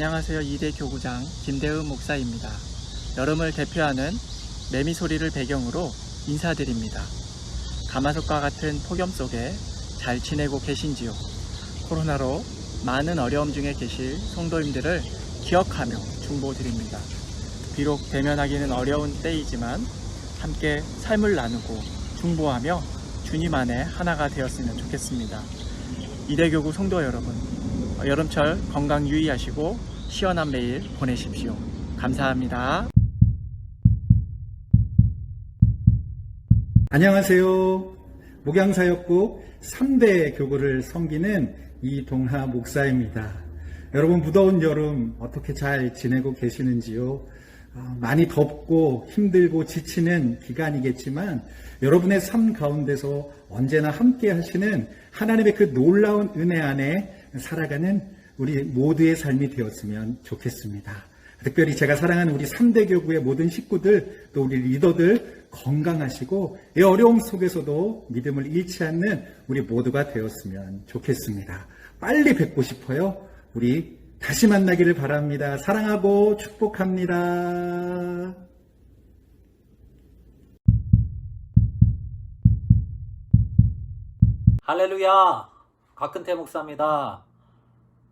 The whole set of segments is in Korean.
안녕하세요. 2대 교구장 김대흠 목사입니다. 여름을 대표하는 매미 소리를 배경으로 인사드립니다. 가마솥과 같은 폭염 속에 잘 지내고 계신지요? 코로나로 많은 어려움 중에 계실 성도님들을 기억하며 중보드립니다. 비록 대면하기는 어려운 때이지만 함께 삶을 나누고 중보하며 주님 안에 하나가 되었으면 좋겠습니다. 2대 교구 성도 여러분, 여름철 건강 유의하시고 시원한 매일 보내십시오. 감사합니다. 안녕하세요. 목양사역국 3대 교구를 섬기는 이동하 목사입니다. 여러분, 무더운 여름 어떻게 잘 지내고 계시는지요? 많이 덥고 힘들고 지치는 기간이겠지만 여러분의 삶 가운데서 언제나 함께 하시는 하나님의 그 놀라운 은혜 안에 살아가는 우리 모두의 삶이 되었으면 좋겠습니다. 특별히 제가 사랑하는 우리 3대 교구의 모든 식구들, 또 우리 리더들 건강하시고 이 어려움 속에서도 믿음을 잃지 않는 우리 모두가 되었으면 좋겠습니다. 빨리 뵙고 싶어요. 우리 다시 만나기를 바랍니다. 사랑하고 축복합니다. 할렐루야! 곽근태 목사입니다.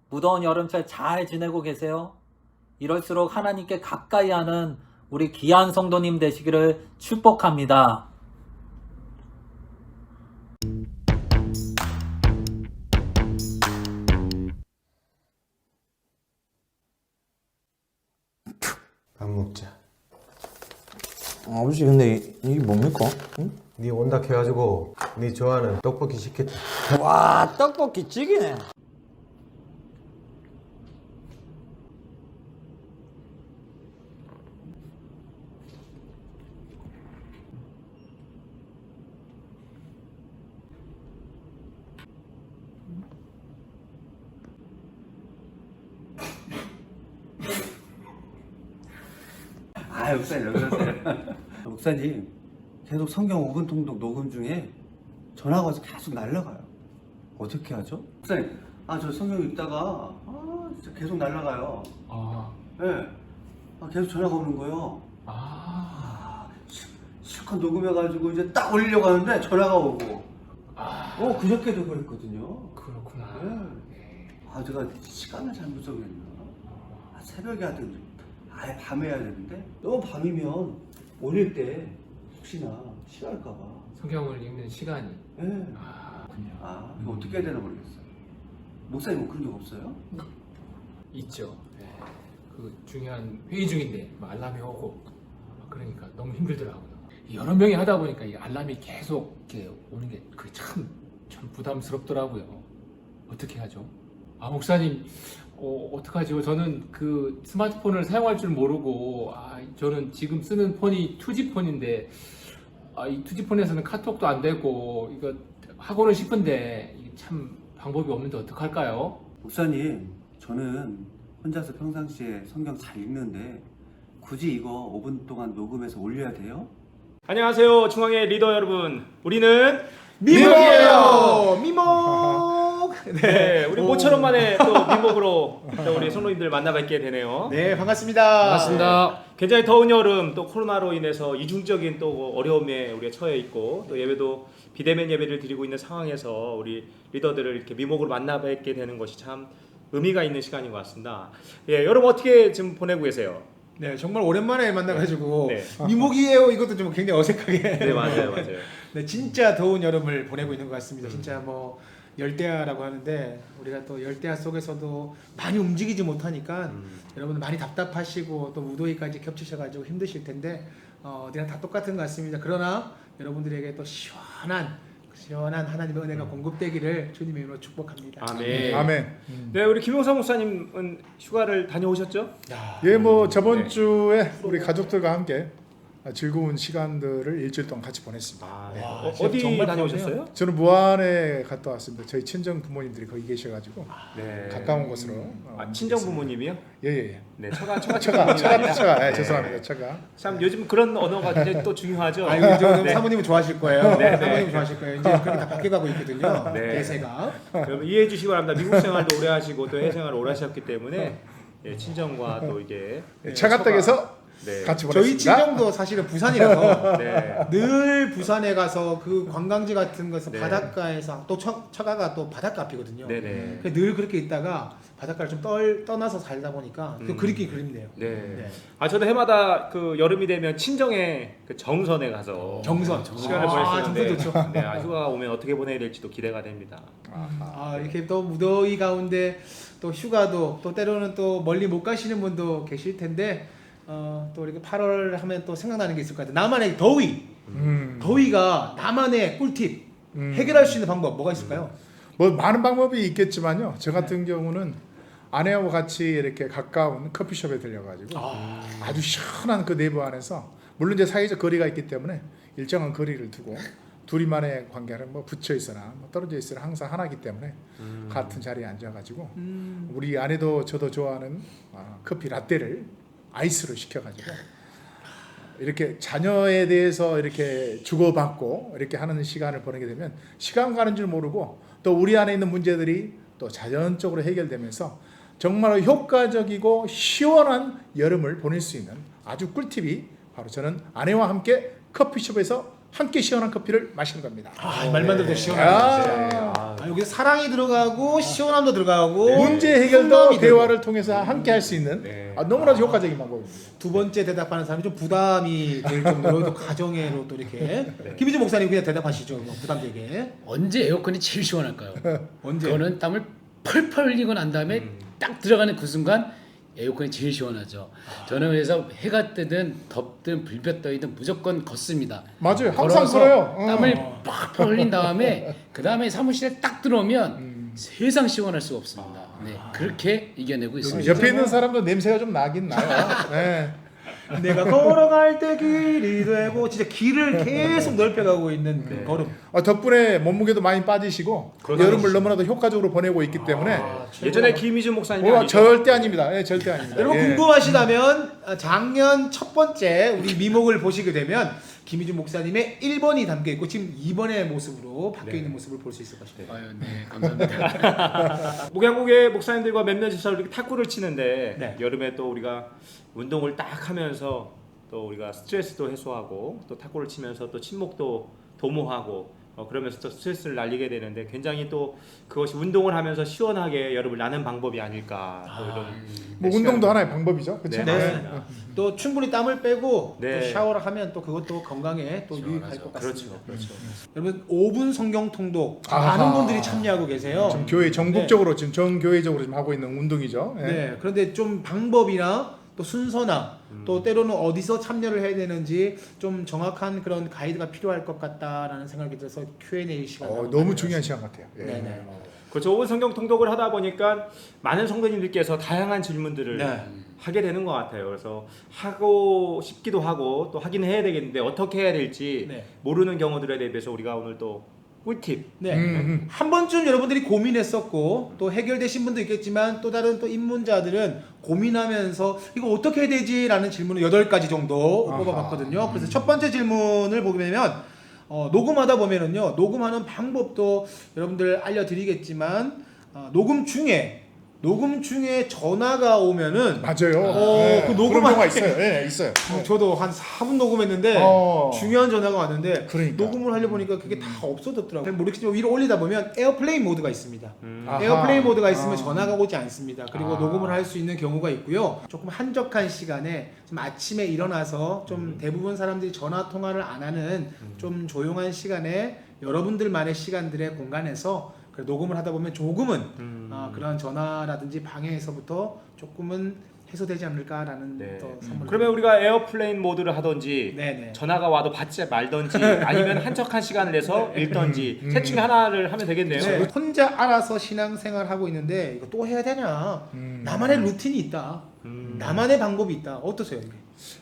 무더운 여름철 잘 지내고 계세요? 이럴수록 하나님께 가까이 하는 우리 귀한 성도님 되시기를 축복합니다. 밥 먹자. 아버지 근데 이게 뭡니까? 응? 네 온다 해가지고 네 좋아하는 떡볶이 시켰다. 와 떡볶이 찌기네. 목사님, 왜 그러세요? 목사님, 계속 성경 5분 통독 녹음 중에 전화가 와서 계속 날아가요. 어떻게 하죠? 목사님, 저 성경 읽다가, 진짜 계속 날아가요. 네. 계속 전화가 오는 거예요. 실컷 녹음해가지고 이제 딱 올리려고 하는데 전화가 오고. 그저께도 그랬거든요. 그렇구나. 네. 제가 시간을 잘못 정했나? 새벽에 하든 아예 밤에 해야 되는데 너무 밤이면 올릴 때 혹시나 싫어할까봐. 성경을 읽는 시간이. 네. 그렇군요. 이거 어떻게 해야 되나 모르겠어요. 목사님은 그런 적 없어요? 있죠. 네. 그 중요한 회의 중인데 막 알람이 오고 막 그러니까 너무 힘들더라고요. 여러 명이 하다 보니까 이 알람이 계속 이렇게 오는 게 그게 참 부담스럽더라고요. 어떻게 하죠? 목사님, 어떡하죠? 저는 그 스마트폰을 사용할 줄 모르고, 저는 지금 쓰는 폰이 2G 폰인데, 이 2G 폰에서는 카톡도 안 되고, 이거 하고는 싶은데, 이게 참 방법이 없는데 어떡할까요? 목사님, 저는 혼자서 평상시에 성경 잘 읽는데 굳이 이거 5분 동안 녹음해서 올려야 돼요? 안녕하세요, 중앙의 리더 여러분. 우리는 미목이에요! 미목. 네, 우리 모처럼 만에 또 미목으로 또 우리 성도님들 만나뵙게 되네요. 네, 반갑습니다. 반갑습니다. 굉장히 더운 여름, 또 코로나로 인해서 이중적인 또 어려움에 우리가 처해 있고, 또 예배도 비대면 예배를 드리고 있는 상황에서 우리 리더들을 이렇게 미목으로 만나뵙게 되는 것이 참 의미가 있는 시간인 것 같습니다. 예, 여러분 어떻게 지금 보내고 계세요? 네, 정말 오랜만에 만나가지고 네. 미목이에요. 이것도 좀 굉장히 어색하게. 네, 맞아요. 네, 진짜 더운 여름을 보내고 있는 것 같습니다. 진짜 뭐 열대야라고 하는데 우리가 또 열대야 속에서도 많이 움직이지 못하니까 여러분 많이 답답하시고 또 무더위까지 겹치셔가지고 힘드실 텐데 어디나 다 똑같은 것 같습니다. 그러나 여러분들에게 또 시원한 하나님의 은혜가 공급되기를 주님의 이름으로 축복합니다. 아멘. 아멘. 네, 우리 김용사 목사님은 휴가를 다녀오셨죠? 예, 뭐 저번 주에 우리 가족들과 함께 즐거운 시간들을 일주일 동안 같이 보냈습니다. 네. 어디 정말 다녀오셨어요? 저는 무안에 갔다 왔습니다. 저희 친정 부모님들이 거기 계셔가지고 네. 가까운 곳으로. 친정 부모님이요? 예예예. 네, 처가 처가. 네. 죄송합니다. 처가. 참 요즘 그런 언어가 굉장히 또 중요하죠. 이제 네. 사모님은 좋아하실 거예요. 네, 네. 사모님 좋아하실 거예요. 이제 그렇게 다 바뀌어가고 있거든요. 네. 대세가. 여러분 이해해 주시기 바랍니다. 미국 생활도 오래 하시고 또 해외 생활을 오래 하셨기 때문에 예, 친정과 또 이게 차가댁에서 네. 같이 저희 보냈습니다. 친정도 사실은 부산이라서 네. 늘 부산에 가서 그 관광지 같은 것에서 네. 바닷가에서 또 처가가 또 바닷가 앞이거든요. 네네. 늘 그렇게 있다가 바닷가를 좀 떠나서 살다 보니까 또 그립긴 그립네요. 네. 아 저도 해마다 그 여름이 되면 친정에 그 정선에 가서 정선. 시간을 아, 보냈었는데 정선 좋죠. 네, 휴가 오면 어떻게 보내야 될지도 기대가 됩니다. 아, 이렇게 또 무더위 가운데 또 휴가도 또 때로는 또 멀리 못 가시는 분도 계실 텐데 또 이렇게 8월 하면 또 생각나는 게 있을 것 같아요. 나만의 더위. 더위가 나만의 꿀팁. 해결할 수 있는 방법 뭐가 있을까요? 뭐 많은 방법이 있겠지만요. 저 같은 경우는 아내와 같이 이렇게 가까운 커피숍에 들려가지고 아주 시원한 그 내부 안에서 물론 이제 사회적 거리가 있기 때문에 일정한 거리를 두고 둘이만의 관계는 뭐 붙여 있으나 뭐 떨어져 있으나 항상 하나이기 때문에 같은 자리에 앉아가지고 우리 아내도 저도 좋아하는 커피 라떼를 아이스로 시켜가지고 이렇게 자녀에 대해서 이렇게 주고받고 이렇게 하는 시간을 보내게 되면 시간 가는 줄 모르고 또 우리 안에 있는 문제들이 또 자연적으로 해결되면서 정말 효과적이고 시원한 여름을 보낼 수 있는 아주 꿀팁이 바로 저는 아내와 함께 커피숍에서 함께 시원한 커피를 마시는 겁니다. 말만 들어도 시원하네. 여기 사랑이 들어가고 시원함도 들어가고 문제 해결도 풍감이 대화를 통해서 함께 할 수 있는 너무나도 효과적인 방법입니다. 두 번째 대답하는 사람이 좀 부담이 될 정도로 또 가정애로 또 이렇게 김희준 목사님 그냥 대답하시죠. 뭐 부담되게. 언제 에어컨이 제일 시원할까요? 언제? 그거는 땀을 펄펄 흘리고 난 다음에 딱 들어가는 그 순간 에어컨이 제일 시원하죠. 저는 그래서 해가 뜨든 덥든 불볕 떠이든 무조건 걷습니다. 맞아요. 항상 걸어서 그래요. 땀을 팍팍 흘린 다음에 그 다음에 사무실에 딱 들어오면 세상 시원할 수가 없습니다. 네, 그렇게 이겨내고 있습니다. 옆에 있는 사람도 냄새가 좀 나긴 나요. 네. 내가 걸어갈 때 길이 되고 진짜 길을 계속 넓혀가고 있는 걸음. 덕분에 몸무게도 많이 빠지시고 여름을 너무나도 효과적으로 보내고 있기 때문에 예전에 김희준 목사님이 절대 아닙니다. 예, 절대 아닙니다. 여러분 예. 궁금하시다면 작년 첫 번째 우리 미목을 보시게 되면 김희준 목사님의 1번이 담겨 있고 지금 2번의 모습으로 바뀌어 있는 모습을 볼 수 있을 것입니다. 아유, 네, 감사합니다. 목양국의 목사님들과 몇몇이서 이렇게 탁구를 치는데 네. 여름에 또 우리가 운동을 딱 하면서 또 우리가 스트레스도 해소하고 또 탁구를 치면서 또 친목도 도모하고 그러면서 또 스트레스를 날리게 되는데 굉장히 또 그것이 운동을 하면서 시원하게 여름을 나는 방법이 아닐까 또 이런 뭐 운동도 하나의 방법이죠. 그렇죠? 네, 맞습니다. 또 충분히 땀을 빼고 네. 또 샤워를 하면 또 그것도 건강에 또 유익할 것 같습니다. 그렇죠. 여러분 5분 성경 통독 아하. 많은 분들이 참여하고 계세요. 지금 교회 전국적으로 지금 전 교회적으로 지금 하고 있는 운동이죠. 예. 네. 그런데 좀 방법이나 또 순서나 또 때로는 어디서 참여를 해야 되는지 좀 정확한 그런 가이드가 필요할 것 같다라는 생각이 들어서 Q&A 시간 너무 중요한 시간 같아요. 예. 네네. 그렇죠. 5분 성경 통독을 하다 보니까 많은 성도님들께서 다양한 질문들을 네. 하게 되는 것 같아요. 그래서 하고 싶기도 하고 또 하긴 해야 되겠는데 어떻게 해야 될지 네. 모르는 경우들에 대해서 우리가 오늘 또 꿀팁. 네. 한 번쯤 여러분들이 고민했었고 또 해결되신 분도 있겠지만 또 다른 또 입문자들은 고민하면서 이거 어떻게 해야 되지라는 질문을 8가지 정도 뽑아봤거든요. 그래서 첫 번째 질문을 보게 되면 녹음하다 보면은요, 녹음하는 방법도 여러분들 알려드리겠지만 녹음 중에 전화가 오면은 맞아요. 그 그런 녹음할 경우가 때 있어요. 예, 있어요. 저도 한 4분 녹음했는데 중요한 전화가 왔는데 그러니까. 녹음을 하려 보니까 그게 다 없어졌더라고요. 모르겠지만 위로 올리다 보면 에어플레인 모드가 있습니다. 아하. 에어플레인 모드가 있으면 전화가 오지 않습니다. 그리고 녹음을 할 수 있는 경우가 있고요. 조금 한적한 시간에 좀 아침에 일어나서 좀 대부분 사람들이 전화 통화를 안 하는 좀 조용한 시간에 여러분들만의 시간들의 공간에서 녹음을 하다 보면 조금은 그런 전화라든지 방해에서부터 조금은 해소되지 않을까라는 네. 또 선물. 그러면 우리가 에어플레인 모드를 하던지 네네. 전화가 와도 받지 말던지 아니면 한적한 시간을 내서 읽던지 셋 중에 하나를 하면 되겠네요. 네, 혼자 알아서 신앙생활 하고 있는데 이거 또 해야 되냐? 나만의 루틴이 있다. 나만의 방법이 있다. 어떠세요? 이게?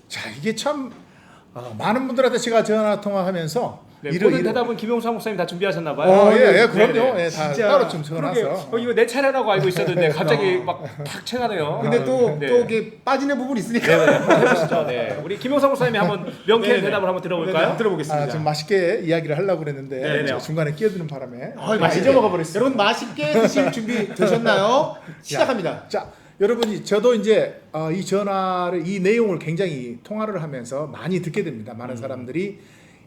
자, 이게 참 많은 분들한테 제가 전화 통화하면서 네, 모든 대답은 김용사 목사님 다 준비하셨나 봐요. 그럼요. 네네. 예, 다 진짜 따로 좀 그러게요. 적어놨어. 이거 내 차례라고 알고 있었는데 갑자기 막 팍 채가네요. 근데 또 네. 이게 빠지는 부분이 있으니까. 네네. 한번 해보시죠. 네. 우리 김용사 목사님이 한번 명쾌한 대답을 한번 들어볼까요? 한번 들어보겠습니다. 좀 맛있게 이야기를 하려고 그랬는데 네네. 제가 중간에 끼어드는 바람에 맛있게 잊어먹어 버렸어요. 여러분 맛있게 드실 준비 되셨나요? 시작합니다. 자, 여러분이 저도 이제 이 전화를 이 내용을 굉장히 통화를 하면서 많이 듣게 됩니다. 많은 사람들이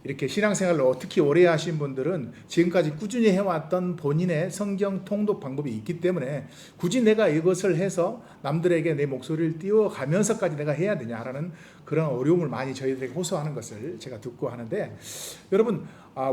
이렇게 신앙생활을 특히 오래 하신 분들은 지금까지 꾸준히 해왔던 본인의 성경 통독 방법이 있기 때문에 굳이 내가 이것을 해서 남들에게 내 목소리를 띄워가면서까지 내가 해야 되냐라는 그런 어려움을 많이 저희들에게 호소하는 것을 제가 듣고 하는데, 여러분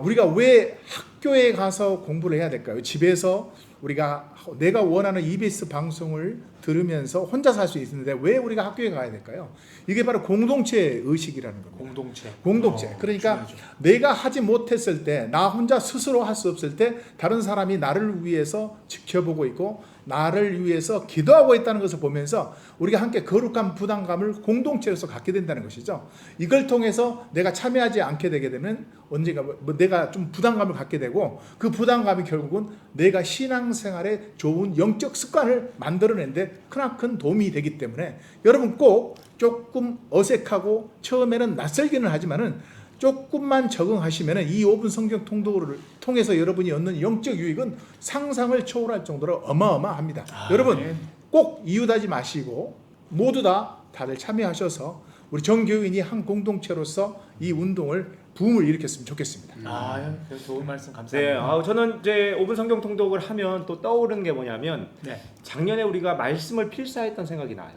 우리가 왜 학교에 가서 공부를 해야 될까요? 집에서 우리가 내가 원하는 EBS 방송을 들으면서 혼자 살 수 있는데 왜 우리가 학교에 가야 될까요? 이게 바로 공동체 의식이라는 겁니다. 공동체. 그러니까 중요하죠. 내가 하지 못했을 때, 나 혼자 스스로 할 수 없을 때 다른 사람이 나를 위해서 지켜보고 있고 나를 위해서 기도하고 있다는 것을 보면서 우리가 함께 거룩한 부담감을 공동체로서 갖게 된다는 것이죠. 이걸 통해서 내가 참여하지 않게 되게 되면 언젠가 내가 좀 부담감을 갖게 되고, 그 부담감이 결국은 내가 신앙생활에 좋은 영적 습관을 만들어내는데 크나큰 도움이 되기 때문에 여러분 꼭 조금 어색하고 처음에는 낯설기는 하지만은 조금만 적응하시면 이 5분 성경 통독을 통해서 여러분이 얻는 영적 유익은 상상을 초월할 정도로 어마어마합니다. 여러분 꼭 이웃하지 마시고 모두 다들 참여하셔서 우리 정교인이 한 공동체로서 이 운동을 붐을 일으켰으면 좋겠습니다. 좋은 말씀 네, 감사합니다. 저는 이제 5분 성경 통독을 하면 또 떠오르는 게 뭐냐면 네. 작년에 우리가 말씀을 필사했던 생각이 나요.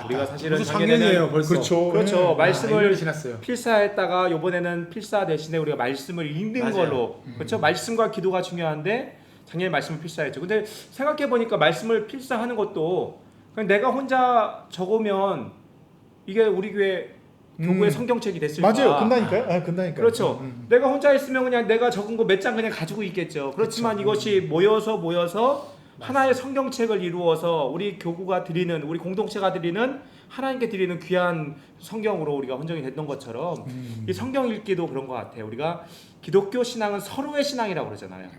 우리가 사실은 벌써 작년에는 작년이에요, 벌써. 그렇죠. 말씀을 1년이 지났어요. 필사했다가 이번에는 필사 대신에 우리가 말씀을 읽는 맞아요. 걸로, 그렇죠? 말씀과 기도가 중요한데 작년에 말씀을 필사했죠. 근데 생각해 보니까 말씀을 필사하는 것도 그냥 내가 혼자 적으면 이게 우리 교구의 성경책이 됐을까? 맞아요. 근다니까요. 근다니까요. 그렇죠. 내가 혼자 했으면 그냥 내가 적은 거 몇 장 그냥 가지고 있겠죠. 그렇지만 이것이 모여서 하나의 성경책을 이루어서 우리 교구가 드리는, 우리 공동체가 드리는, 하나님께 드리는 귀한 성경으로 우리가 헌정이 됐던 것처럼 이 성경 읽기도 그런 것 같아요. 우리가 기독교 신앙은 서로의 신앙이라고 그러잖아요.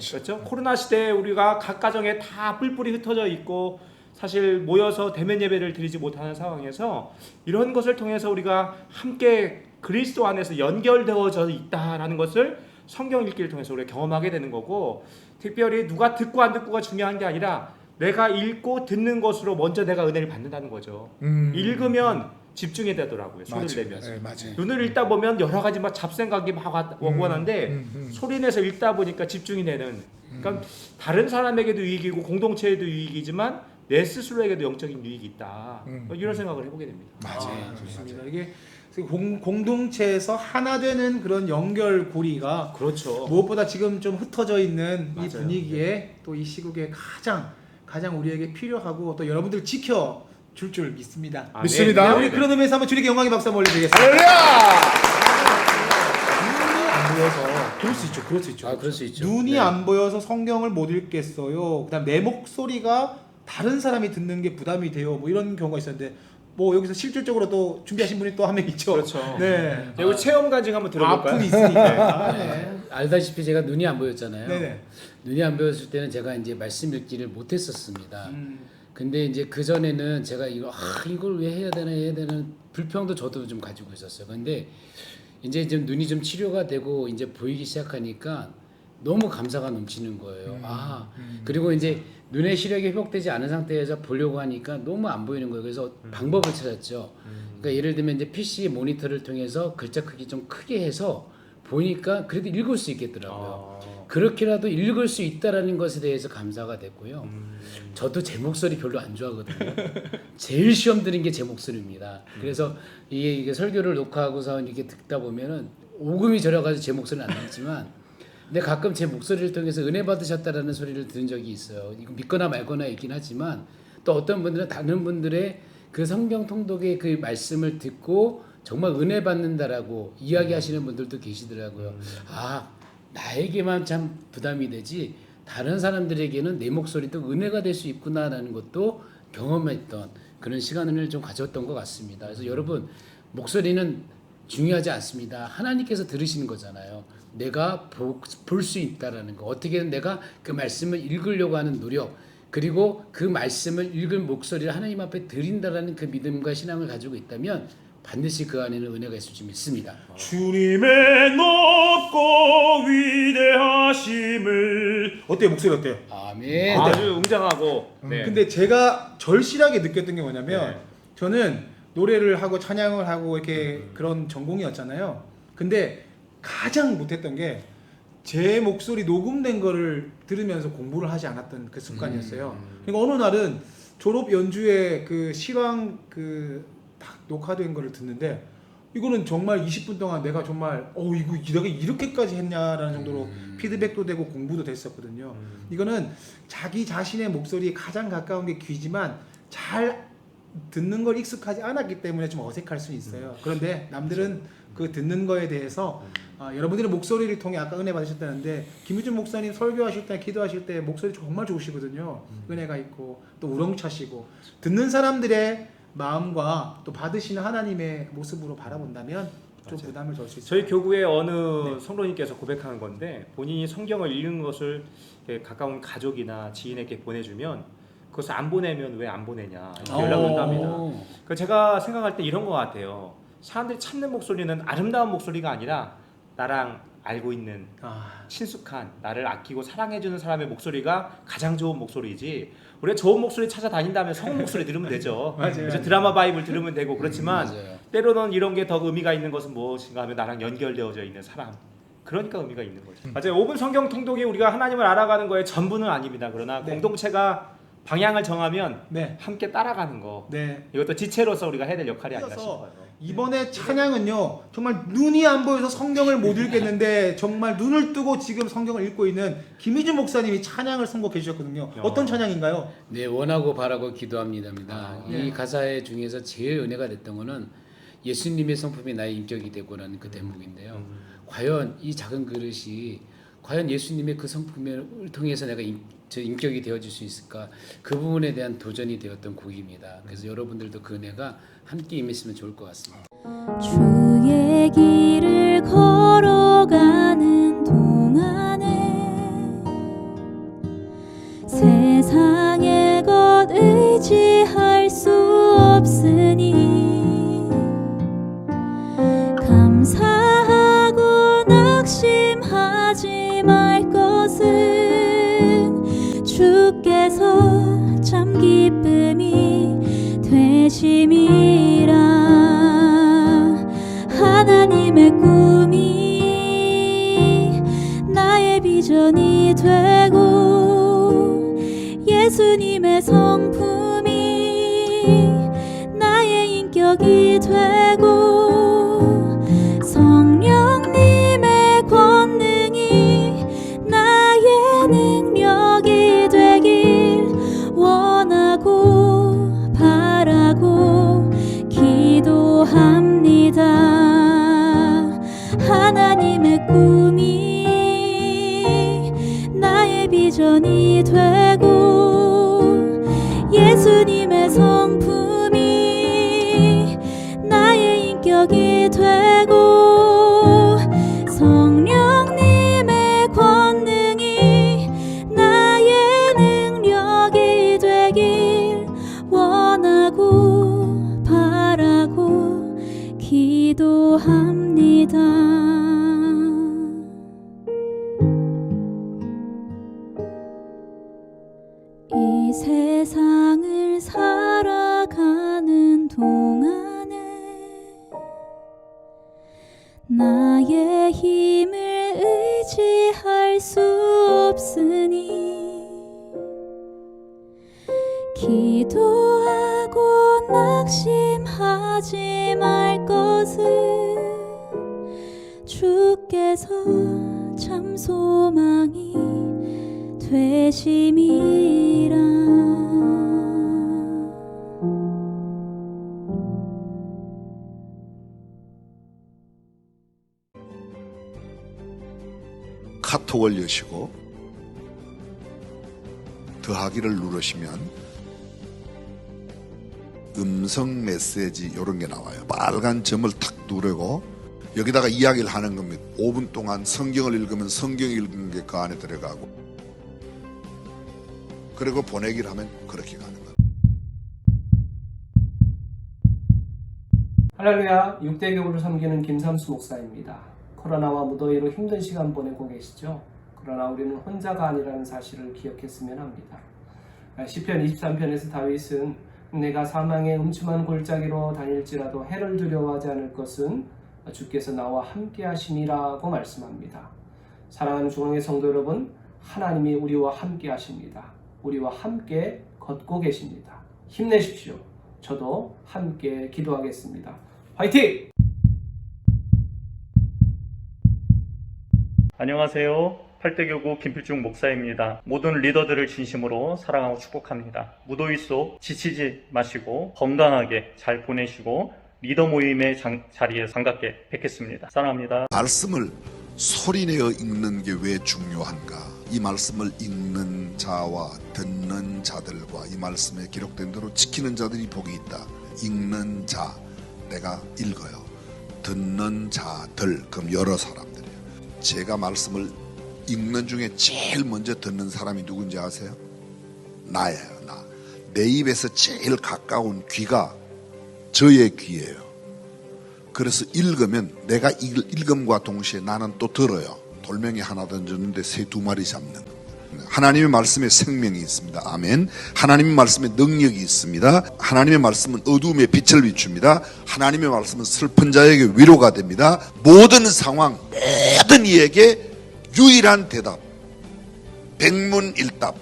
그렇죠? 코로나 시대에 우리가 각 가정에 다 뿔뿔이 흩어져 있고 사실 모여서 대면 예배를 드리지 못하는 상황에서 이런 것을 통해서 우리가 함께 그리스도 안에서 연결되어져 있다라는 것을 성경 읽기를 통해서 우리가 경험하게 되는 거고, 특별히 누가 듣고 안 듣고가 중요한 게 아니라 내가 읽고 듣는 것으로 먼저 내가 은혜를 받는다는 거죠. 읽으면 집중이 되더라고요. 소리를 내면서. 맞아요. 눈을 읽다 보면 여러 가지 막 잡생각이 막 오고 하는데 소리 내서 읽다 보니까 집중이 되는. 그러니까 다른 사람에게도 유익이고 공동체에도 유익이지만 내 스스로에게도 영적인 유익이 있다. 이런 생각을 해보게 됩니다. 맞아요. 좋습니다. 이게 공동체에서 하나 되는 그런 연결고리가 그렇죠. 무엇보다 지금 좀 흩어져 있는 맞아요. 이 분위기에 또 이 시국에 가장 우리에게 필요하고 또 여러분들 지켜 줄 믿습니다. 믿습니다. 네, 우리 그런 의미에서 한번 주님께 영광의 박수 한번 올려드리겠습니다. 눈이 안 보여서 그럴 수 있죠. 그럴 수 있죠. 눈이 안 보여서 성경을 못 읽겠어요. 그다음 내 목소리가 다른 사람이 듣는 게 부담이 돼요. 뭐 이런 경우가 있었는데 뭐 여기서 실질적으로 또 준비하신 분이 또 한 명 있죠. 그렇죠. 네. 그리고 체험 간증 한번 들어볼까요? 아픔이 있으니까. 네. 알다시피 제가 눈이 안 보였잖아요. 네네. 눈이 안 보였을 때는 제가 이제 말씀 읽기를 못했었습니다. 근데 이제 그 전에는 제가 이걸 왜 해야 되는 불평도 저도 좀 가지고 있었어요. 근데 이제 좀 눈이 좀 치료가 되고 이제 보이기 시작하니까 너무 감사가 넘치는 거예요. 그리고 이제 눈의 시력이 회복되지 않은 상태에서 보려고 하니까 너무 안 보이는 거예요. 그래서 방법을 찾았죠. 그러니까 예를 들면 이제 PC 모니터를 통해서 글자 크기 좀 크게 해서 보니까 그래도 읽을 수 있겠더라고요. 그렇게라도 읽을 수 있다라는 것에 대해서 감사가 됐고요. 저도 제 목소리 별로 안 좋아하거든요. 제일 시험 드는 게 제 목소리입니다. 그래서 이게 설교를 녹화하고서 이렇게 듣다 보면은 오금이 저려가지고 제 목소리는 안 나지만, 근데 가끔 제 목소리를 통해서 은혜 받으셨다라는 소리를 들은 적이 있어요. 이거 믿거나 말거나 있긴 하지만 또 어떤 분들은 다른 분들의 그 성경 통독의 그 말씀을 듣고 정말 은혜 받는다라고 이야기하시는 분들도 계시더라고요. 나에게만 참 부담이 되지 다른 사람들에게는 내 목소리도 은혜가 될 수 있구나라는 것도 경험했던 그런 시간을 좀 가졌던 것 같습니다. 그래서 여러분, 목소리는 중요하지 않습니다. 하나님께서 들으시는 거잖아요. 내가 볼 수 있다라는 거, 어떻게든 내가 그 말씀을 읽으려고 하는 노력, 그리고 그 말씀을 읽은 목소리를 하나님 앞에 드린다라는 그 믿음과 신앙을 가지고 있다면 반드시 그 안에는 은혜가 있을 줄 믿습니다. 주님의 높고 위대하심을 어때요? 목소리 어때요? 아멘. 아주 웅장하고. 네. 근데 제가 절실하게 느꼈던 게 뭐냐면 네. 저는 노래를 하고 찬양을 하고 이렇게 그런 전공이었잖아요. 근데 가장 못했던 게 제 목소리 녹음된 거를 들으면서 공부를 하지 않았던 그 습관이었어요. 그러니까 어느 날은 졸업 연주회 그 실황 그 딱 녹화된 거를 듣는데 이거는 정말 20분 동안 내가 정말 이거 내가 이렇게까지 했냐라는 정도로 피드백도 되고 공부도 됐었거든요. 이거는 자기 자신의 목소리에 가장 가까운 게 귀지만 잘 듣는 걸 익숙하지 않았기 때문에 좀 어색할 수 있어요. 그런데 남들은 그 듣는 거에 대해서 여러분들의 목소리를 통해 아까 은혜 받으셨다는데 김유준 목사님 설교하실 때 기도하실 때 목소리 정말 좋으시거든요. 은혜가 있고 또 우렁차시고 듣는 사람들의 마음과 또 받으시는 하나님의 모습으로 바라본다면 좀 부담을 덜 수 있어요. 저희 교구의 어느 성도님께서 고백하는 건데 본인이 성경을 읽는 것을 가까운 가족이나 지인에게 보내주면 그것을 안 보내면 왜 안 보내냐 이렇게 연락을 온답니다. 그래서 제가 생각할 때 이런 것 같아요. 사람들이 찾는 목소리는 아름다운 목소리가 아니라 나랑 알고 있는 친숙한 나를 아끼고 사랑해주는 사람의 목소리가 가장 좋은 목소리지 우리가 좋은 목소리 찾아다닌다면 성우 목소리 들으면 되죠. 맞아요. 그래서 드라마 바이블 들으면 되고 그렇지만 맞아요. 때로는 이런 게 더 의미가 있는 것은 무엇인가 하면 나랑 연결되어져 있는 사람 그러니까 의미가 있는 거죠. 맞아요. 5분 성경 통독이 우리가 하나님을 알아가는 거에 전부는 아닙니다. 그러나 공동체가 방향을 정하면 함께 따라가는 거 이것도 지체로서 우리가 해야 될 역할이 아닌가 싶어요. 이번에 찬양은요 정말 눈이 안 보여서 성경을 못 읽겠는데 정말 눈을 뜨고 지금 성경을 읽고 있는 김희준 목사님이 찬양을 선곡해 주셨거든요. 어떤 찬양인가요? 네, 원하고 바라고 기도합니다입니다. 이 가사 중에서 제일 은혜가 됐던 거는 예수님의 성품이 나의 인격이 되고라는 그 대목인데요. 과연 이 작은 그릇이 과연 예수님의 그 성품을 통해서 내가 저 인격이 되어줄 수 있을까? 그 부분에 대한 도전이 되었던 곡입니다. 그래서 여러분들도 그 은혜가 함께 임했으면 좋을 것 같습니다. 주의 길을 걸어가는 동안에 세상의 것 의지할 수 없으니 감사하고 낙심하지 말 것은 주께서 참 기쁨이 되심이라. 하나님의 꿈이 나의 비전이 되고 예수님의 성품이 나의 인격이 되고 성령님의 권능이 나의 능력이 되길 원하고 바라고 기도합니다. 하나님의 꿈이 나의 비전이 되고 예수님의 성품이 나의 인격이 되고 성령님의 권능이 나의 능력이 되길 원하고 바라고 기도합니다. 이 세상을 살아가는 동안에 나의 힘을 의지할 수 없으니 기도하고 낙심하지 말 것은 주께서 참 소망이 되심이라. 카톡을 여시고 더하기를 누르시면 음성 메시지 이런 게 나와요. 빨간 점을 탁 누르고 여기다가 이야기를 하는 겁니다. 5분 동안 성경을 읽으면 성경 읽은 게 그 안에 들어가고 그리고 보내기를 하면 그렇게 가는 거예요. 할렐루야, 6대 교구를 섬기는 김삼수 목사입니다. 코로나와 무더위로 힘든 시간 보내고 계시죠? 그러나 우리는 혼자가 아니라는 사실을 기억했으면 합니다. 시편 23편에서 다윗은 내가 사망의 음침한 골짜기로 다닐지라도 해를 두려워하지 않을 것은 주께서 나와 함께 하심이라고 말씀합니다. 사랑하는 중앙의 성도 여러분, 하나님이 우리와 함께 하십니다. 우리와 함께 걷고 계십니다. 힘내십시오. 저도 함께 기도하겠습니다. 화이팅! 안녕하세요. 팔대교구 김필중 목사입니다. 모든 리더들을 진심으로 사랑하고 축복합니다. 무더위 속 지치지 마시고 건강하게 잘 보내시고 리더 모임의 자리에 반갑게 뵙겠습니다. 사랑합니다. 말씀을 소리내어 읽는 게 왜 중요한가? 이 말씀을 읽는 자와 듣는 자들과 이 말씀에 기록된 대로 지키는 자들이 복이 있다. 읽는 자, 내가 읽어요. 듣는 자들, 그럼 여러 사람들이에요. 제가 말씀을 읽는 중에 제일 먼저 듣는 사람이 누군지 아세요? 나예요. 나. 내 입에서 제일 가까운 귀가 저의 귀예요. 그래서 읽으면 내가 읽음과 동시에 나는 또 들어요. 돌멩이 하나 던졌는데 새 2마리 잡는. 하나님의 말씀에 생명이 있습니다. 아멘. 하나님의 말씀에 능력이 있습니다. 하나님의 말씀은 어두움에 빛을 비춥니다. 하나님의 말씀은 슬픈 자에게 위로가 됩니다. 모든 상황, 모든 이에게 유일한 대답, 백문일답.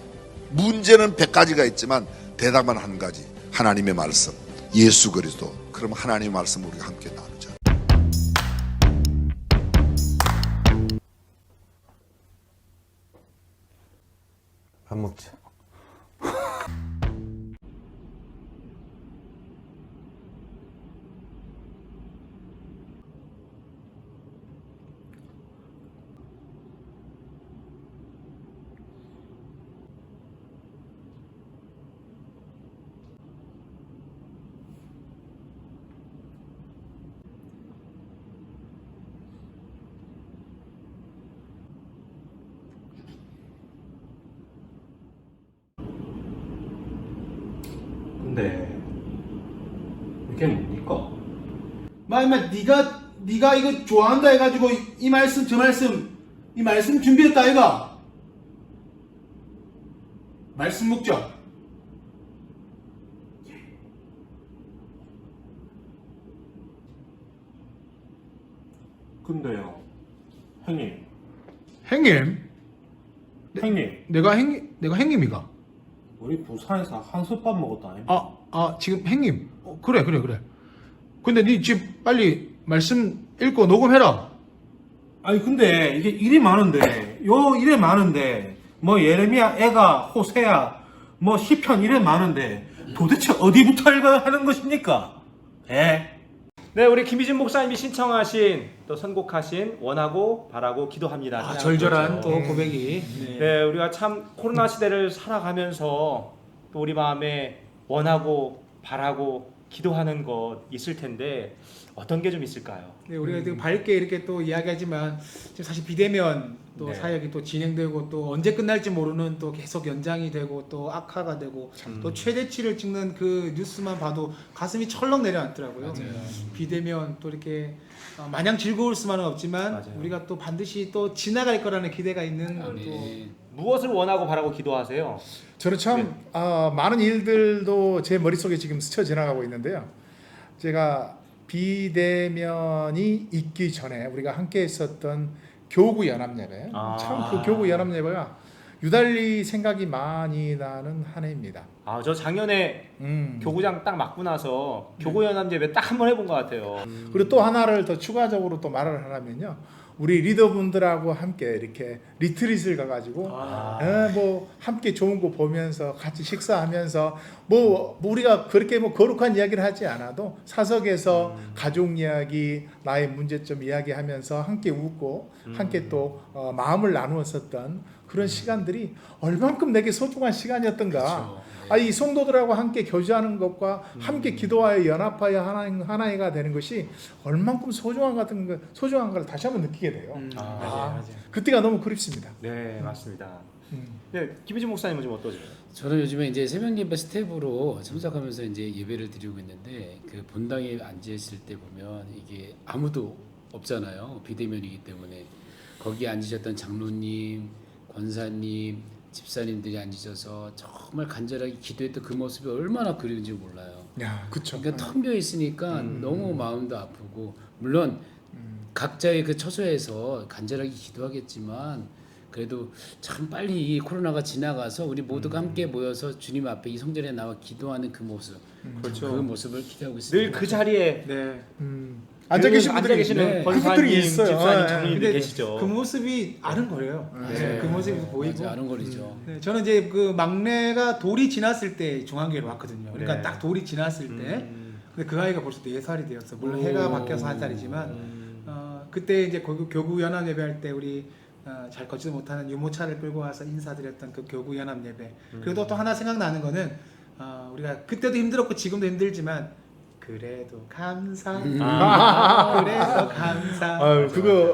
문제는 100가지가 있지만 대답은 한 가지. 하나님의 말씀, 예수 그리스도. 그럼 하나님의 말씀 우리가 함께 나누자. 밥 먹자. 근데 이게 뭡니까? 마지막 네가 이거 좋아한다 해가지고 이 말씀 저 말씀 이 말씀 준비했다 아이가? 말씀 묵자. 근데요, 형님. 행님? 형님, 내가 행님이가? 우리 부산에서 한솥밥 먹었다 아닙니까? 지금 행님. 그래. 근데 니 지금 빨리 말씀 읽고 녹음해라. 아니 근데 이게 일이 많은데 일에 많은데 뭐 예레미야, 애가, 호세야, 뭐 시편 이래 많은데 도대체 어디부터 읽어야 하는 것입니까? 네, 우리 김희진 목사님이 신청하신 또 선곡하신 원하고 바라고 기도합니다. 절절한 또 고백이. 네, 우리가 참 코로나 시대를 살아가면서 또 우리 마음에 원하고 바라고 기도하는 것 있을 텐데 어떤 게 좀 있을까요? 네, 우리가 지금 밝게 이렇게 또 이야기하지만 지금 사실 비대면 또 네. 사역이 또 진행되고 또 언제 끝날지 모르는 또 계속 연장이 되고 또 악화가 되고 또 최대치를 찍는 그 뉴스만 봐도 가슴이 철렁 내려앉더라고요. 비대면 또 이렇게 마냥 즐거울 수만은 없지만 맞아요. 우리가 또 반드시 또 지나갈 거라는 기대가 있는 또 무엇을 원하고 바라고 기도하세요? 저는 참 많은 일들도 제 머릿속에 지금 스쳐 지나가고 있는데요. 제가 비대면이 있기 전에 우리가 함께 했었던 교구 연합예배, 참 그 교구 연합예배가 유달리 생각이 많이 나는 한 해입니다. 저 작년에 교구장 딱 맞고 나서 교구연합 예배 딱 한 번 해본 것 같아요. 그리고 또 하나를 더 추가적으로 또 말을 하라면요. 우리 리더분들하고 함께 이렇게 리트릿을 가가지고 뭐 함께 좋은 거 보면서 같이 식사하면서 뭐 우리가 그렇게 뭐 거룩한 이야기를 하지 않아도 사석에서 가족 이야기, 나의 문제점 이야기하면서 함께 웃고 함께 또 마음을 나누었었던 그런 시간들이 얼만큼 내게 소중한 시간이었던가. 이 성도들하고 함께 교제하는 것과 함께 기도하여 연합하여 하나가 되는 것이 얼만큼 소중한 걸 다시 한번 느끼게 돼요. 맞아요. 그때가 너무 그립습니다. 네, 맞습니다. 네, 김희준 목사님은 좀 어떠세요? 저는 요즘에 이제 새벽 예배 스텝으로 참석하면서 이제 예배를 드리고 있는데 그 본당에 앉아 있을 때 보면 이게 아무도 없잖아요. 비대면이기 때문에 거기에 앉으셨던 장로님, 권사님, 집사님들이 앉으셔서 정말 간절하게 기도했던 그 모습이 얼마나 그리운지 몰라요. 야, 그쵸. 그러니까 텅 비어 있으니까 너무 마음도 아프고 물론 각자의 그 처소에서 간절하게 기도하겠지만 그래도 참 빨리 이 코로나가 지나가서 우리 모두가 함께 모여서 주님 앞에 이 성전에 나와 기도하는 그 모습, 그렇죠. 그 모습을 기대하고 있습니다. 늘 그 자리에 네. 앉아 계신 앉아 분들이 계시는 네. 권사님, 그분들이 있어요. 집사님, 네. 장로님들 근데 계시죠. 그 모습이 아른거려요. 네. 그 모습이 보이고. 맞아, 아른거리죠. 네, 저는 이제 그 막내가 돌이 지났을 때 중앙교회로 왔거든요. 그러니까 네. 딱 돌이 지났을 때. 근데 그 아이가 벌써 4살이 되었어. 물론 해가 바뀌어서 1살이지만 그때 이제 교구 연합 예배할 때 우리 잘 걷지도 못하는 유모차를 끌고 와서 인사드렸던 그 교구 연합 예배. 그리고 또 하나 생각나는 거는 우리가 그때도 힘들었고 지금도 힘들지만 그래도 감사. 그래도 감사. 아유,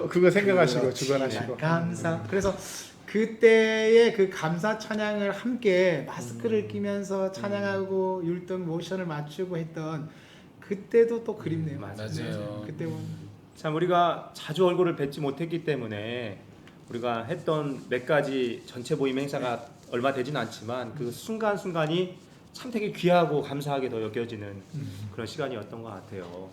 그거 생각하시고 주관하시고. 감사. 그래서 그때의 그 감사 찬양을 함께 마스크를 끼면서 찬양하고 율동 모션을 맞추고 했던 그때도 또 그립네요. 맞아요. 그때 보면 참 우리가 자주 얼굴을 뵙지 못했기 때문에 우리가 했던 몇 가지 전체 모임 행사가 얼마 되진 않지만 그 순간순간이 참 되게 귀하고 감사하게 더 여겨지는 그런 시간이었던 것 같아요.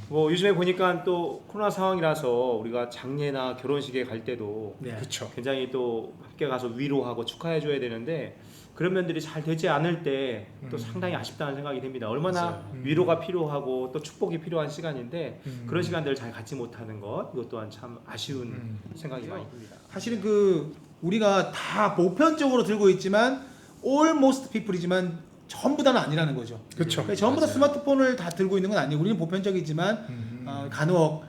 뭐 요즘에 보니까 또 코로나 상황이라서 우리가 장례나 결혼식에 갈 때도 네. 그렇죠. 굉장히 또 함께 가서 위로하고 축하해줘야 되는데 그런 면들이 잘 되지 않을 때 또 상당히 아쉽다는 생각이 듭니다. 얼마나 위로가 필요하고 또 축복이 필요한 시간인데 그런 시간들을 잘 갖지 못하는 것 이것 또한 참 아쉬운 생각이 많이 듭니다. 사실은 그 우리가 다 보편적으로 들고 있지만 almost people이지만 전부 다는 아니라는 거죠. 그렇죠. 전부 다 스마트폰을 다 들고 있는 건 아니고 우리는 보편적이지만 간혹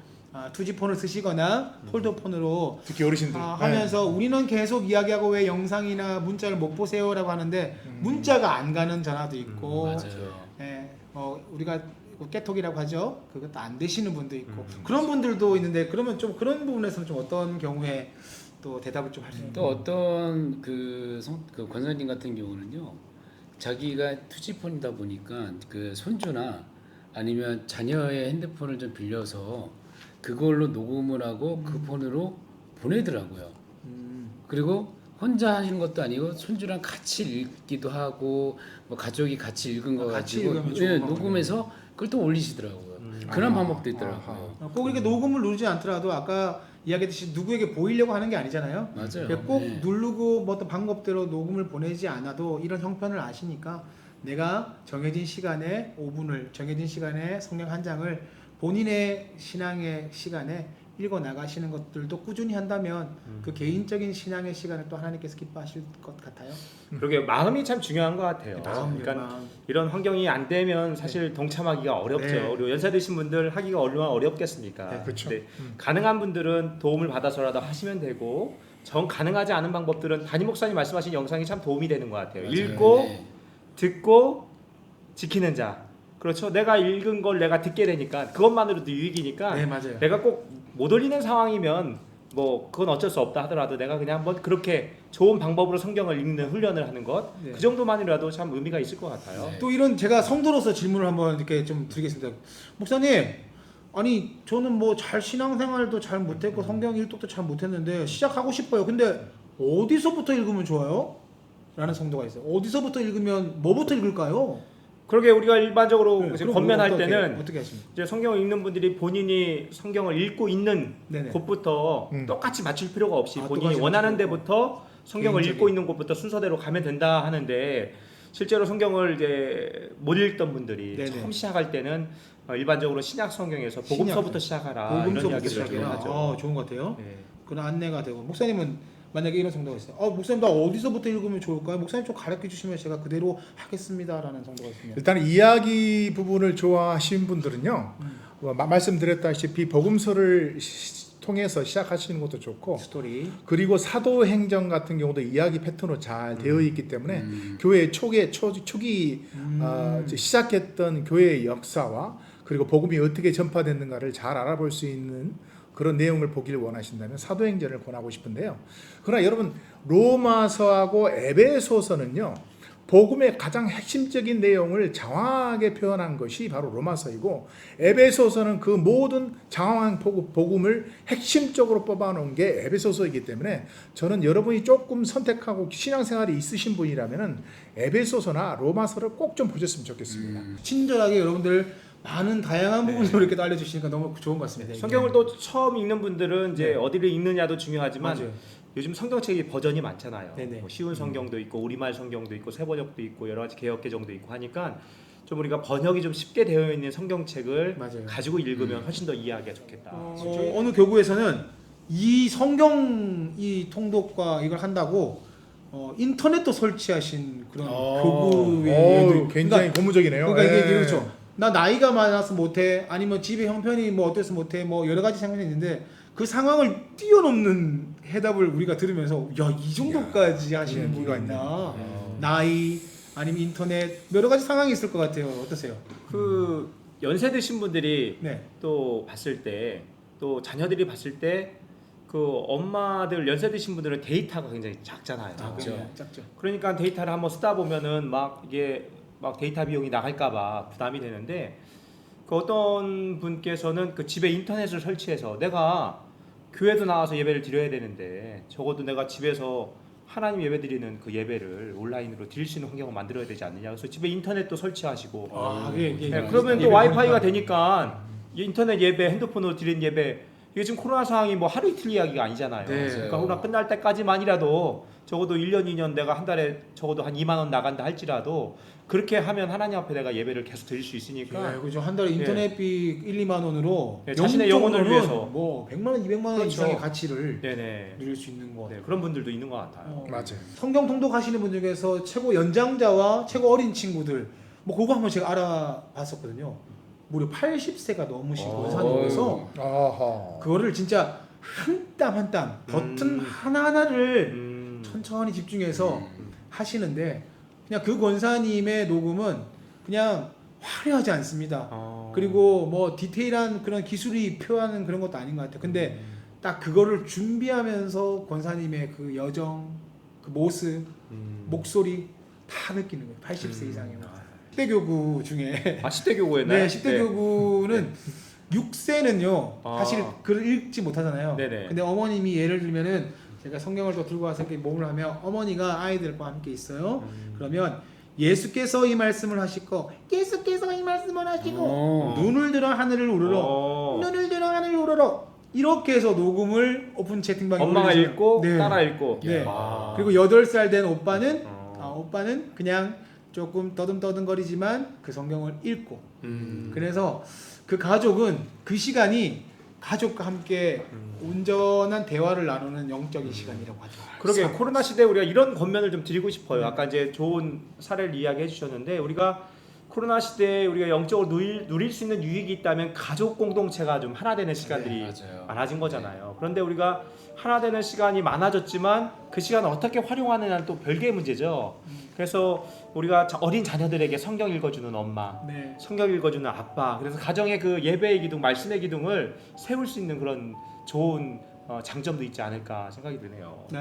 투지폰을 쓰시거나 폴더폰으로 특히 어르신들 하면서 우리는 계속 이야기하고 왜 영상이나 문자를 못 보세요라고 하는데 문자가 안 가는 전화도 있고 맞아요. 예, 우리가 깨톡이라고 하죠. 그것도 안 되시는 분도 있고 그런 분들도 있는데 그러면 좀 그런 부분에서는 좀 어떤 경우에 또 대답을 좀 할 수 있나요? 또 어떤 그 권사님 같은 경우는요, 자기가 투지폰이다 보니까 그 손주나 아니면 자녀의 핸드폰을 좀 빌려서 그걸로 녹음을 하고 그 폰으로 보내더라고요. 그리고 혼자 하시는 것도 아니고 손주랑 같이 읽기도 하고 뭐 가족이 같이 읽은 거 같이 가지고 읽으면 좋은 녹음해서 그걸 또 올리시더라고요. 그런 방법도 있더라고요. 꼭 이렇게 녹음을 누르지 않더라도 아까 이야기했듯이 누구에게 보이려고 하는 게 아니잖아요. 맞아요. 꼭 네. 누르고 뭐 어떤 방법대로 녹음을 보내지 않아도 이런 형편을 아시니까 내가 정해진 시간에 5분을 정해진 시간에 성경 한 장을 본인의 신앙의 시간에 읽어 나가시는 것들도 꾸준히 한다면 그 개인적인 신앙의 시간을 또 하나님께서 기뻐하실 것 같아요. 그러게 마음이 참 중요한 것 같아요. 마음, 그러니까 마음. 이런 환경이 안 되면 사실 동참하기가 어렵죠. 네. 그리고 연세 드신 분들 하기가 얼마나 어렵겠습니까? 네, 그렇죠. 근데 가능한 분들은 도움을 받아서라도 하시면 되고 정 가능하지 않은 방법들은 담임 목사님 말씀하신 영상이 참 도움이 되는 것 같아요. 맞아요. 읽고 네. 듣고 지키는 자. 그렇죠. 내가 읽은 걸 내가 듣게 되니까 그것만으로도 유익이니까 네, 맞아요. 내가 꼭 못 올리는 상황이면 뭐 그건 어쩔 수 없다 하더라도 내가 그냥 한번 그렇게 좋은 방법으로 성경을 읽는 훈련을 하는 것 그 네. 정도만이라도 참 의미가 있을 것 같아요. 네. 또 이런 제가 성도로서 질문을 한번 이렇게 좀 드리겠습니다. 목사님, 아니 저는 뭐 잘 신앙생활도 잘 못했고 성경 일독도 잘 못했는데 시작하고 싶어요. 근데 어디서부터 읽으면 좋아요? 라는 성도가 있어요. 어디서부터 읽으면 뭐부터 읽을까요? 그러게 우리가 일반적으로 네, 이제 그럼 권면할 어떻게, 때는 어떻게 하십니까? 이제 성경을 읽는 분들이 본인이 성경을 읽고 있는 네네. 곳부터 똑같이 맞출 필요가 없이 본인이 똑같이 원하는 맞출 데부터 성경을 개인적인. 읽고 있는 곳부터 순서대로 가면 된다 하는데 실제로 성경을 이제 못 읽던 분들이 네네. 처음 시작할 때는 일반적으로 신약 성경에서 복음서부터 시작하라 이런 복음서부터 이야기를 좀 시작해요. 하죠. 좋은 것 같아요. 네. 그런 안내가 되고 목사님은 만약에 이런 성도가 있어요. 목사님 나 어디서부터 읽으면 좋을까요? 목사님 좀 가르쳐 주시면 제가 그대로 하겠습니다라는 성도가 있습니다. 일단 이야기 부분을 좋아하시는 분들은요. 말씀드렸다시피 복음서를 통해서 시작하시는 것도 좋고 스토리. 그리고 사도행전 같은 경우도 이야기 패턴으로 잘 되어 있기 때문에 교회 초기 시작했던 교회의 역사와 그리고 복음이 어떻게 전파됐는가를 잘 알아볼 수 있는 그런 내용을 보기를 원하신다면 사도행전을 권하고 싶은데요. 그러나 여러분 로마서하고 에베소서는요. 복음의 가장 핵심적인 내용을 장황하게 표현한 것이 바로 로마서이고 에베소서는 그 모든 장황한 복음을 핵심적으로 뽑아놓은 게 에베소서이기 때문에 저는 여러분이 조금 선택하고 신앙생활이 있으신 분이라면 에베소서나 로마서를 꼭 좀 보셨으면 좋겠습니다. 친절하게 여러분들 많은 다양한 부분을 이렇게 또 알려주시니까 너무 좋은 것 같습니다. 성경을 또 처음 읽는 분들은 이제 네. 어디를 읽느냐도 중요하지만 맞아요. 요즘 성경책이 버전이 많잖아요. 네네. 뭐 쉬운 성경도 있고 우리말 성경도 있고 새번역도 있고 여러 가지 개역 개정도 있고 하니까 좀 우리가 번역이 좀 쉽게 되어 있는 성경책을 맞아요. 가지고 읽으면 훨씬 더 이해하기가 좋겠다. 어느 교구에서는 이 성경 이 통독과 이걸 한다고 인터넷도 설치하신 그런 교구의 굉장히 고무적이네요. 그러니까 이게 예. 그렇죠. 나 나이가 많아서 못해, 아니면 집에 형편이 뭐 어때서 못해, 뭐 여러 가지 상황이 있는데 그 상황을 뛰어넘는 해답을 우리가 들으면서 야, 이 정도까지 하시는 분이 있나? 나이 아니면 인터넷 여러 가지 상황이 있을 것 같아요. 어떠세요? 그 연세 드신 분들이 네. 또 봤을 때 또 자녀들이 봤을 때 그 엄마들 연세 드신 분들은 데이터가 굉장히 작잖아요. 작죠. 그러니까 데이터를 한번 쓰다 보면은 막 이게 막 데이터 비용이 나갈까봐 부담이 되는데 그 어떤 분께서는 그 집에 인터넷을 설치해서 내가 교회도 나와서 예배를 드려야 되는데 적어도 내가 집에서 하나님 예배 드리는 그 예배를 온라인으로 드릴 수 있는 환경을 만들어야 되지 않느냐. 그래서 집에 인터넷도 설치하시고 네, 그러면 또 와이파이가 되니까 인터넷 예배, 핸드폰으로 드린 예배 이게 지금 코로나 상황이 뭐 하루 이틀 이야기가 아니잖아요. 네. 그러니까 코로나 끝날 때까지만이라도 적어도 1년, 2년 내가 한 달에 적어도 한 2만 원 나간다 할지라도 그렇게 하면 하나님 앞에 내가 예배를 계속 드릴 수 있으니까 그죠. 한 달에 인터넷비 1, 2만 원으로 네, 자신의 영혼을 위해서 뭐 100만 원, 200만 원 그렇죠. 이상의 가치를 네네. 누릴 수 있는 거. 네, 그런 분들도 있는 것 같아요. 맞아요. 성경 통독하시는 분 중에서 최고 연장자와 최고 어린 친구들 뭐 그거 한번 제가 알아봤었거든요. 무려 80세가 넘으신 권사님께서 그거를 진짜 한 땀 한 땀 버튼 하나하나를 천천히 집중해서 하시는데 그냥 그 권사님의 녹음은 그냥 화려하지 않습니다. 그리고 뭐 디테일한 그런 기술이 표현하는 그런 것도 아닌 것 같아요. 근데 딱 그거를 준비하면서 권사님의 그 여정, 그 모습, 목소리 다 느끼는 거예요. 80세 이상의 10대 교구 중에 10대 교구였나요? 네, 10대 교구는 6세는요 사실 글을 읽지 못하잖아요. 네네. 근데 어머님이 예를 들면은 제가 성경을 또 들고 와서 이렇게 몸을 하면 어머니가 아이들과 함께 있어요. 그러면 예수께서 이 말씀을 하시고 예수께서 이 말씀을 하시고 눈을 들어 하늘을 우러러 눈을 들어 하늘을 우러러 이렇게 해서 녹음을 오픈 채팅방에 엄마가 올려주세요. 읽고 네. 따라 읽고 네. 와. 그리고 8살 된 오빠는 오빠는 그냥 조금 떠듬떠듬거리지만 그 성경을 읽고 그래서 그 가족은 그 시간이 가족과 함께 온전한 대화를 나누는 영적인 시간이라고 하죠. 그러게 코로나 시대에 우리가 이런 권면을 좀 드리고 싶어요. 아까 이제 좋은 사례를 이야기해 주셨는데 우리가 코로나 시대에 우리가 영적으로 누릴 수 있는 유익이 있다면 가족 공동체가 좀 하나 되는 시간들이 많아진 거잖아요. 그런데 우리가 하나 되는 시간이 많아졌지만 그 시간을 어떻게 활용하느냐는 또 별개의 문제죠. 그래서 우리가 어린 자녀들에게 성경 읽어주는 엄마, 네. 성경 읽어주는 아빠, 그래서 가정의 그 예배의 기둥, 말씀의 기둥을 세울 수 있는 그런 좋은 장점도 있지 않을까 생각이 드네요. 네.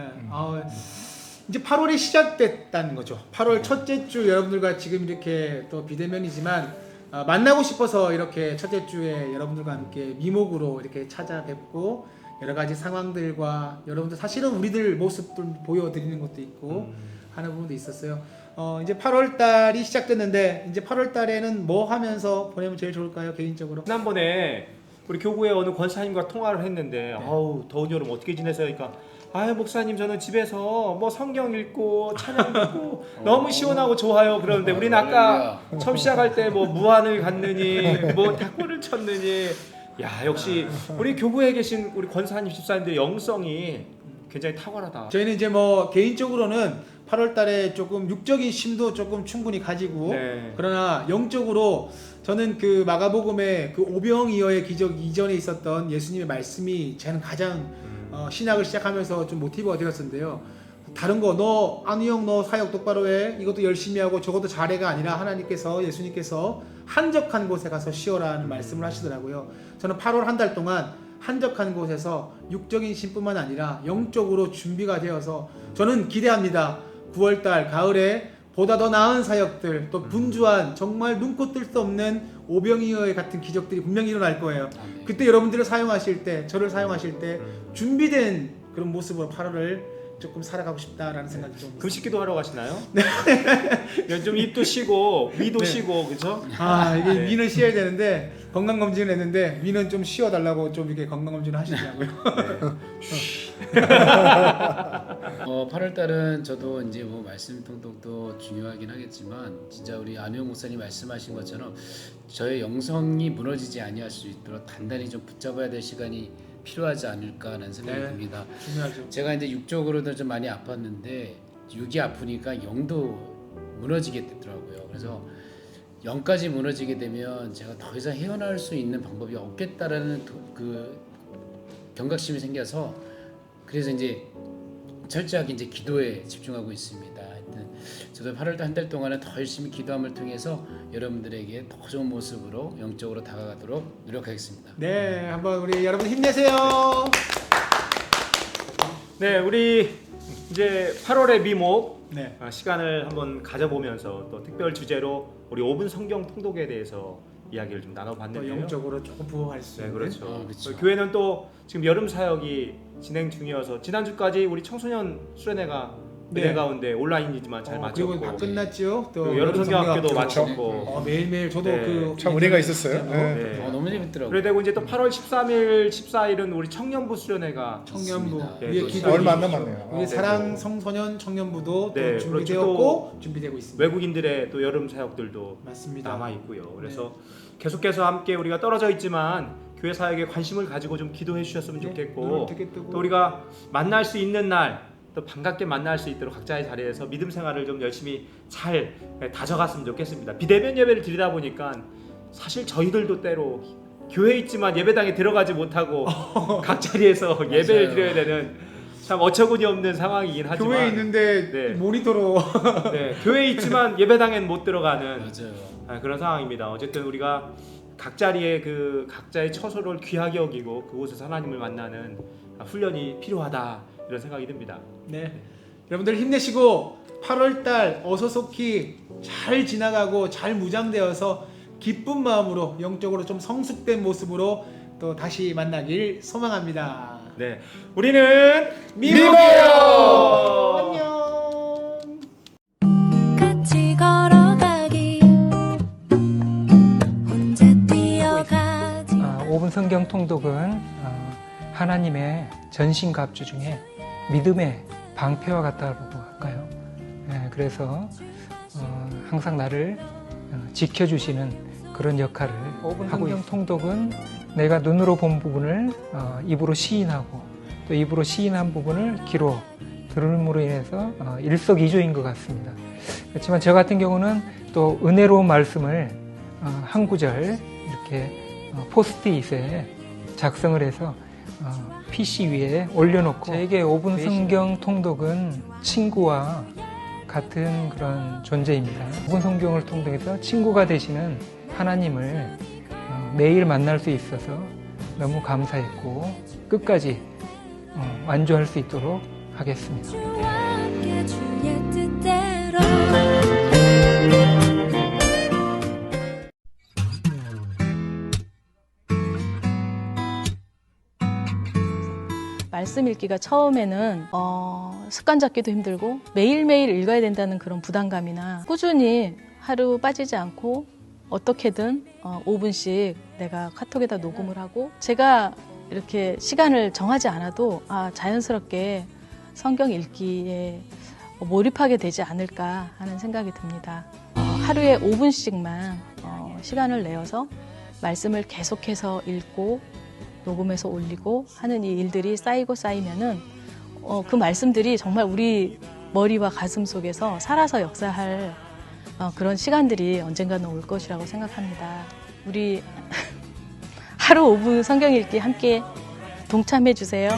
이제 8월이 시작됐다는 거죠. 8월 첫째 주 여러분들과 지금 이렇게 또 비대면이지만 만나고 싶어서 이렇게 첫째 주에 여러분들과 함께 미목으로 이렇게 찾아뵙고 여러 가지 상황들과 여러분들 사실은 우리들 모습들 보여드리는 것도 있고 하는 부분도 있었어요. 이제 8월 달이 시작됐는데 이제 8월 달에는 뭐 하면서 보내면 제일 좋을까요? 개인적으로. 지난번에 우리 교구의 어느 권사님과 통화를 했는데 아우 더운 여름 어떻게 지내세요? 그러니까 아유 목사님 저는 집에서 뭐 성경 읽고 찬양 듣고 너무 시원하고 좋아요. 그러는데 우리는 아까 처음 시작할 때 뭐 무한을 갔느니 뭐 탁구를 쳤느니 야 역시 우리 교구에 계신 우리 권사님 집사님들 영성이 굉장히 탁월하다. 저희는 이제 뭐 개인적으로는 8월 달에 조금 육적인 심도 조금 충분히 가지고 그러나 영적으로 저는 그 마가복음의 그 오병이어의 기적 이전에 있었던 예수님의 말씀이 저는 가장 신학을 시작하면서 좀 모티브가 되었었는데요. 다른 거 너 안우영 너 사역 똑바로 해 이것도 열심히 하고 저것도 잘해가 아니라 하나님께서 예수님께서 한적한 곳에 가서 쉬어라는 말씀을 하시더라고요. 저는 8월 한 달 동안 한적한 곳에서 육적인 신뿐만 아니라 영적으로 준비가 되어서 저는 기대합니다. 9월달 가을에 보다 더 나은 사역들, 또 분주한 정말 눈코 뜰 수 없는 오병이어 같은 기적들이 분명히 일어날 거예요. 그때 여러분들을 사용하실 때, 저를 사용하실 때 준비된 그런 모습으로 8월을 조금 살아가고 싶다라는 생각이 좀. 금식기도 하러 가시나요? 네. 좀 입도 쉬고 위도 네. 쉬고 그렇죠? 아 이게 네. 위는 쉬어야 되는데 건강 검진을 했는데 위는 좀 쉬어달라고 좀 이렇게 건강 검진을 하시더라고요. 8월 달은 저도 이제 뭐 말씀 통독도 중요하긴 하겠지만 진짜 우리 안혜영 목사님 말씀하신 것처럼 저의 영성이 무너지지 아니할 수 있도록 단단히 좀 붙잡아야 될 시간이 필요하지 않을까라는 생각이 네, 듭니다. 중요하죠. 제가 이제 육적으로도 좀 많이 아팠는데 육이 아프니까 영도 무너지게 되더라고요. 그래서 영까지 무너지게 되면 제가 더 이상 헤어나올 수 있는 방법이 없겠다라는 그 경각심이 생겨서 그래서 이제 철저하게 이제 기도에 집중하고 있습니다. 하여튼 저도 8월달 한 달 동안은 더 열심히 기도함을 통해서 여러분들에게 더 좋은 모습으로 영적으로 다가가도록 노력하겠습니다. 네, 한번 우리 여러분 힘내세요. 네, 우리 이제 8월의 미목 네. 시간을 한번 가져보면서 또 특별 주제로 우리 5분 성경 통독에 대해서 이야기를 좀 또 나눠봤는데요. 영적으로 조금 부흥할 수 네, 있는. 그렇죠. 그렇죠. 교회는 또 지금 여름 사역이 진행 중이어서 지난주까지 우리 청소년 수련회가 네. 은혜 가운데 온라인이지만 잘 마쳤고 그리고 다 끝났죠. 또 그리고 여름 성경학교도 성경학교. 마쳤고 매일매일 저도 네. 그 참 은혜가 있었어요. 네. 너무 재밌더라고요. 그래 되고 이제 또 8월 13일, 14일은 우리 청년부 수련회가 청년부 맞습니다. 위에 네, 기도 얼마 안 남았네요. 우리 사랑 청소년 청년부도 네, 또 준비되었고 그렇죠. 준비되고 있습니다. 외국인들의 또 여름 사역들도 맞습니다. 남아 있고요. 그래서 계속해서 함께 우리가 떨어져 있지만 교회 사역에 관심을 가지고 좀 기도해 주셨으면 네, 좋겠고 눈을 크게 뜨고. 또 우리가 만날 수 있는 날 또 반갑게 만날 수 있도록 각자의 자리에서 믿음 생활을 좀 열심히 잘 다져갔으면 좋겠습니다. 비대면 예배를 드리다 보니까 사실 저희들도 때로 교회에 있지만 예배당에 들어가지 못하고 각 자리에서 예배를 드려야 되는 참 어처구니 없는 상황이긴 하지만 교회에 있는데 네. 모니터로 네, 교회에 있지만 예배당엔 못 들어가는 맞아요. 그런 상황입니다. 어쨌든 우리가 각 자리에 그 각자의 처소를 귀하게 여기고 그곳에서 하나님을 만나는 훈련이 필요하다 이런 생각이 듭니다. 네. 여러분들 힘내시고 8월달 어서속히 잘 지나가고 잘 무장되어서 기쁜 마음으로 영적으로 좀 성숙된 모습으로 또 다시 만나길 소망합니다. 네, 우리는 미국이에요. 안녕. 같이 걸어가기 혼자 뛰어가지 5분 성경 통독은 하나님의 전신갑주 중에 믿음의 방패와 같다고 할까요? 그래서 항상 나를 지켜주시는 그런 역할을 5분 성경 통독은 내가 눈으로 본 부분을 입으로 시인하고 또 입으로 시인한 부분을 귀로 들음으로 인해서 일석이조인 것 같습니다. 그렇지만 저 같은 경우는 또 은혜로운 말씀을 한 구절 이렇게 포스트잇에 작성을 해서 PC 위에 올려놓고 저에게 5분 성경 통독은 친구와 같은 그런 존재입니다. 5분 성경을 통독해서 친구가 되시는 하나님을 매일 만날 수 있어서 너무 감사했고 끝까지 완주할 수 있도록 하겠습니다. 주와 함께 주의 뜻대로 말씀 읽기가 처음에는 습관 잡기도 힘들고 매일매일 읽어야 된다는 그런 부담감이나 꾸준히 하루 빠지지 않고 어떻게든 5분씩 내가 카톡에다 녹음을 하고 제가 이렇게 시간을 정하지 않아도 자연스럽게 성경 읽기에 몰입하게 되지 않을까 하는 생각이 듭니다. 하루에 5분씩만 시간을 내어서 말씀을 계속해서 읽고 녹음해서 올리고 하는 이 일들이 쌓이고 쌓이면은 그 말씀들이 정말 우리 머리와 가슴 속에서 살아서 역사할 그런 시간들이 언젠가는 올 것이라고 생각합니다. 우리 하루 5분 성경 읽기 함께 동참해 주세요.